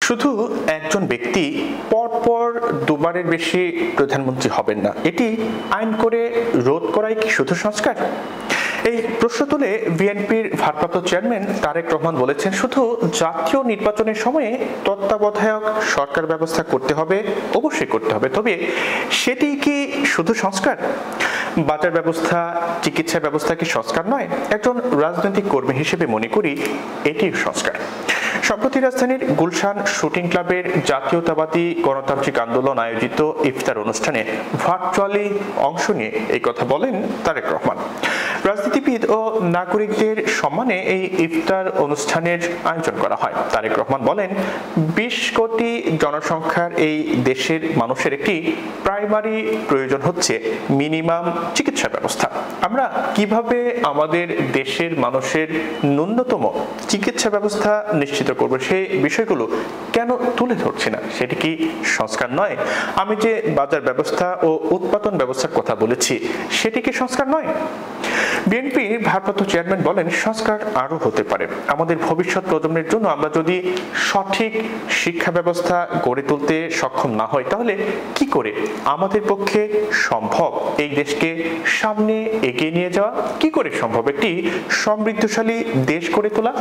শুধু একজন ব্যক্তি পরপর দুবারের বেশি প্রধানমন্ত্রী হবেন না, এটি আইন করে রোধ করাই কি শুধু সংস্কার? এই প্রশ্ন তুলে বিএনপির ভারপ্রাপ্ত চেয়ারম্যান তারেক রহমান বলেছেন, শুধু জাতীয় নির্বাচনের সময়ে তত্ত্বাবধায়ক সরকার ব্যবস্থা করতে হবে, অবশ্যই করতে হবে, তবে সেটি কি শুধু সংস্কার? বাজার ব্যবস্থা, চিকিৎসা ব্যবস্থা কি সংস্কার নয়? একজন রাজনৈতিক কর্মী হিসেবে মনে করি এটি সংস্কার। সম্প্রতি রাজধানীর গুলশান শুটিং ক্লাবের জাতীয়তাবাদী গণতান্ত্রিক আন্দোলন আয়োজিত ইফতার অনুষ্ঠানে ভার্চুয়ালি অংশ নিয়ে এই কথা বলেন তারেক রহমান। রাজনীতিবিদ ও নাগরিকদের সম্মানে এই ইফতার অনুষ্ঠানের আয়োজন করা হয়। তারেক রহমান বলেন, ২০ কোটি জনসংখ্যার এই দেশের মানুষের একটি প্রাইমারি প্রয়োজন হচ্ছে মিনিমাম চিকিৎসা ব্যবস্থা। আমরা কিভাবে আমাদের দেশের মানুষের ন্যূনতম চিকিৎসা ব্যবস্থা নিশ্চিত করব, সেই বিষয়গুলো কেন তুলে ধরছি না? সেটি কি সংস্কার নয়? আমি যে বাজার ব্যবস্থা ও উৎপাদন ব্যবস্থার কথা বলেছি, সেটি কি সংস্কার নয়? বিএনপির ভারপ্রাপ্ত চেয়ারম্যান বলেন, সংস্কার আরো হতে পারে। আমাদের ভবিষ্যৎ প্রজন্মের জন্য আমরা যদি সঠিক শিক্ষা ব্যবস্থা গড়ে তুলতে সক্ষম না হই, তাহলে কি করে আমাদের পক্ষে সম্ভব এই দেশকে সামনে এগিয়ে নিয়ে যাওয়া? কি করে সম্ভব একটি সমৃদ্ধশালী দেশ গড়ে তোলা?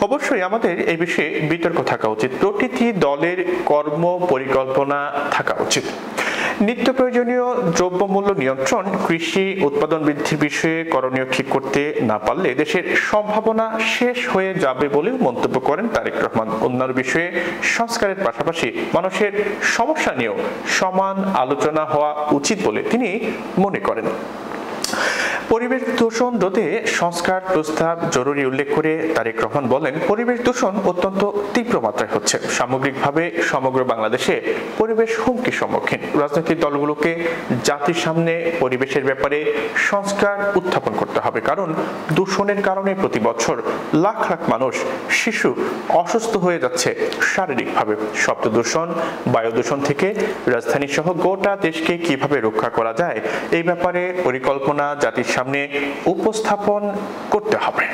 অবশ্যই আমাদের এই বিষয়ে বিতর্ক থাকা উচিত। প্রতিটি দলের কর্ম পরিকল্পনা থাকা উচিত। নিত্য প্রয়োজনীয় দ্রব্যমূল্য নিয়ন্ত্রণ, কৃষি উৎপাদন বৃদ্ধির বিষয়ে করণীয় ঠিক করতে না পারলে দেশের সম্ভাবনা শেষ হয়ে যাবে বলেও মন্তব্য করেন তারেক রহমান। অন্যান্য বিষয়ে সংস্কারের পাশাপাশি মানুষের সমস্যা নিয়েও সমান আলোচনা হওয়া উচিত বলে তিনি মনে করেন। পরিবেশ দূষণ রোধে সংস্কার প্রস্তাব জরুরি উল্লেখ করে তারেক রহমান বলেন, পরিবেশ দূষণ অত্যন্ত তীব্র মাত্রায় হচ্ছে। সামগ্রিকভাবে সমগ্র বাংলাদেশে পরিবেশ হুমকির সম্মুখীন। রাজনৈতিক দলগুলোকে জাতির সামনে পরিবেশের ব্যাপারে সংস্কার উত্থাপন করতে হবে, কারণ দূষণের কারণে প্রতি বছর লাখ লাখ মানুষ, শিশু অসুস্থ হয়ে যাচ্ছে শারীরিকভাবে। শব্দ দূষণ, বায়ু দূষণ থেকে রাজধানী সহ গোটা দেশকে কিভাবে রক্ষা করা যায়, এই ব্যাপারে পরিকল্পনা জাতির সামনে উপস্থাপন করতে হবে।